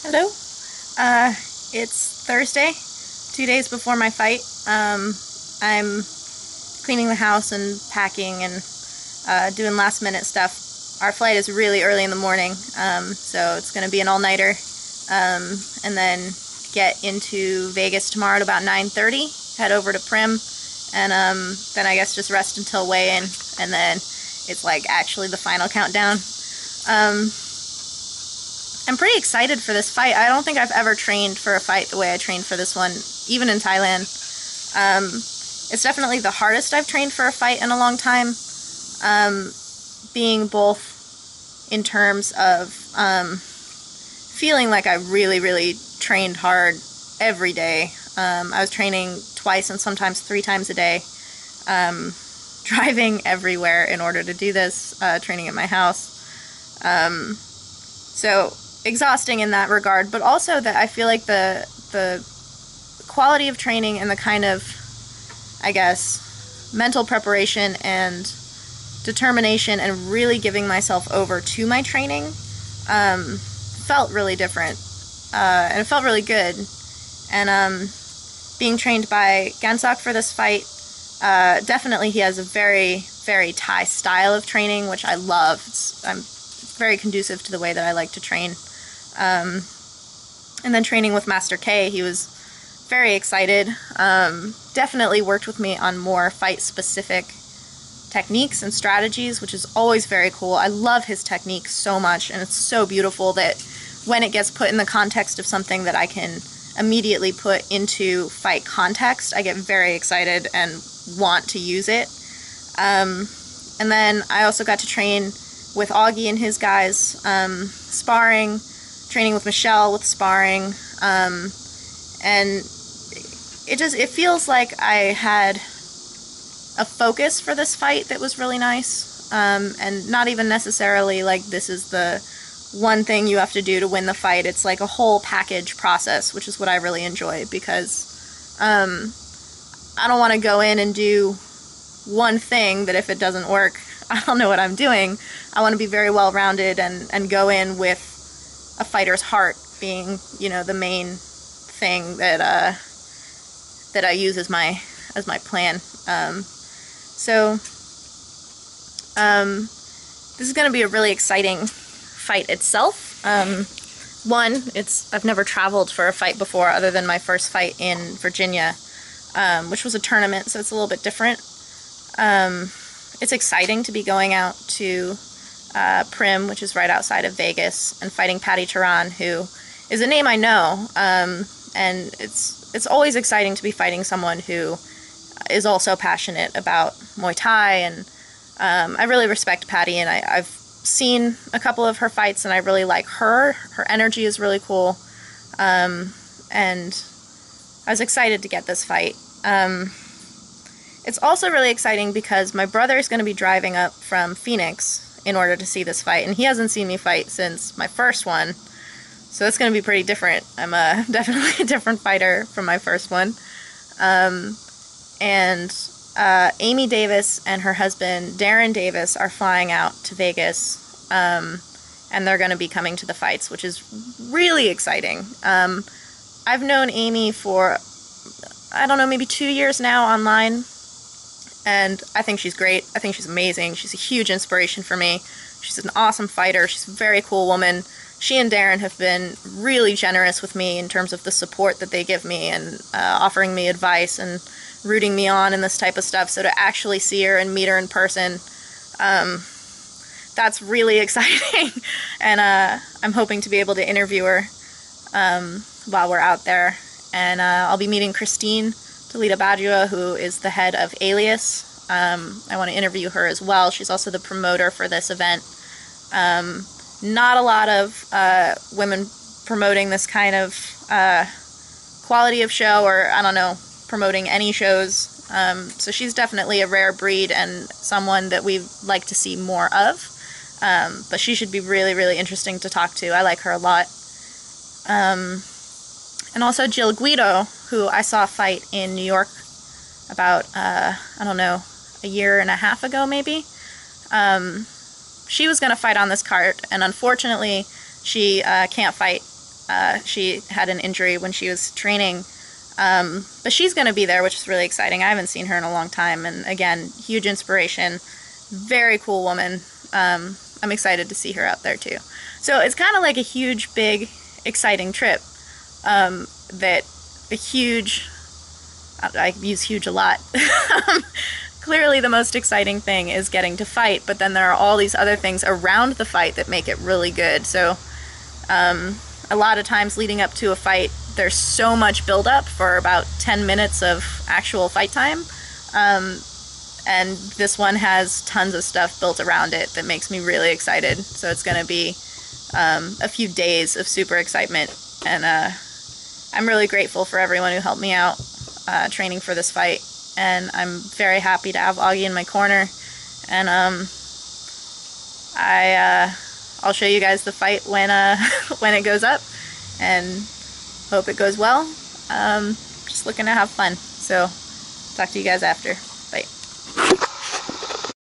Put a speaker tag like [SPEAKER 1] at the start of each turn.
[SPEAKER 1] Hello. It's Thursday, 2 days before my fight. I'm cleaning the house and packing and doing last minute stuff. Our flight is really early in the morning, so it's going to be an all-nighter, and then get into Vegas tomorrow at about 9:30, head over to Prim, and then I guess just rest until weigh-in, and then it's like actually the final countdown. I'm pretty excited for this fight. I don't think I've ever trained for a fight the way I trained for this one, even in Thailand. It's definitely the hardest I've trained for a fight in a long time, being both in terms of feeling like I really trained hard every day. I was training twice and sometimes 3 times a day, driving everywhere in order to do this, training at my house. So exhausting in that regard, but also that I feel like the quality of training and the kind of, I guess, mental preparation and determination and really giving myself over to my training felt really different, and it felt really good. And being trained by Gansak for this fight, definitely he has a very Thai style of training, which I love. It's very conducive to the way that I like to train. And then training with Master K, he was very excited. Definitely worked with me on more fight-specific techniques and strategies, which is always very cool. I love his technique so much, and it's so beautiful that when it gets put in the context of something that I can immediately put into fight context, I get very excited and want to use it. And then I also got to train with Augie and his guys, sparring, training with Michelle with sparring, and it feels like I had a focus for this fight that was really nice, and not even necessarily like this is the one thing you have to do to win the fight. It's like a whole package process, which is what I really enjoy, because I don't want to go in and do one thing that if it doesn't work, I don't know what I'm doing. I want to be very well-rounded and go in with a fighter's heart being, you know, the main thing that that I use as my plan. So this is going to be a really exciting fight itself. One, I've never traveled for a fight before other than my first fight in Virginia, which was a tournament, so it's a little bit different. It's exciting to be going out to Prim, which is right outside of Vegas, and fighting Patty Turan, who is a name I know, and it's always exciting to be fighting someone who is also passionate about Muay Thai, and I really respect Patty, and I've seen a couple of her fights, and I really like her. Her energy is really cool, and I was excited to get this fight. It's also really exciting because my brother is going to be driving up from Phoenix in order to see this fight, and he hasn't seen me fight since my first one, so it's going to be pretty different. I'm definitely a different fighter from my first one. And Amy Davis and her husband Darren Davis are flying out to Vegas, and they're going to be coming to the fights, which is really exciting. I've known Amy for, I don't know, maybe 2 years now online, and I think she's great. I think she's amazing. She's a huge inspiration for me. She's an awesome fighter. She's a very cool woman. She and Darren have been really generous with me in terms of the support that they give me, and offering me advice and rooting me on and this type of stuff. So to actually see her and meet her in person, that's really exciting. And I'm hoping to be able to interview her while we're out there. And I'll be meeting Christine Delita Badua, who is the head of Alias. I want to interview her as well. She's also the promoter for this event. Not a lot of women promoting this kind of quality of show, or I don't know, promoting any shows. So she's definitely a rare breed and someone that we'd like to see more of. But she should be really interesting to talk to. I like her a lot. And also Jill Guido, who I saw fight in New York about, I don't know, a year and a half ago maybe. She was going to fight on this cart, and unfortunately she can't fight She had an injury when she was training. But she's going to be there, which is really exciting. I haven't seen her in a long time. And again, huge inspiration. Very cool woman. I'm excited to see her out there too. So it's kind of like a huge, big, exciting trip. That the huge, I use huge a lot. Clearly the most exciting thing is getting to fight, but then there are all these other things around the fight that make it really good. So a lot of times leading up to a fight, there's so much buildup for about 10 minutes of actual fight time. And this one has tons of stuff built around it that makes me really excited. So it's going to be a few days of super excitement. And I'm really grateful for everyone who helped me out training for this fight. And I'm very happy to have Augie in my corner. And I'll show you guys the fight when when it goes up. And hope it goes well. Just looking to have fun. So talk to you guys after. Bye.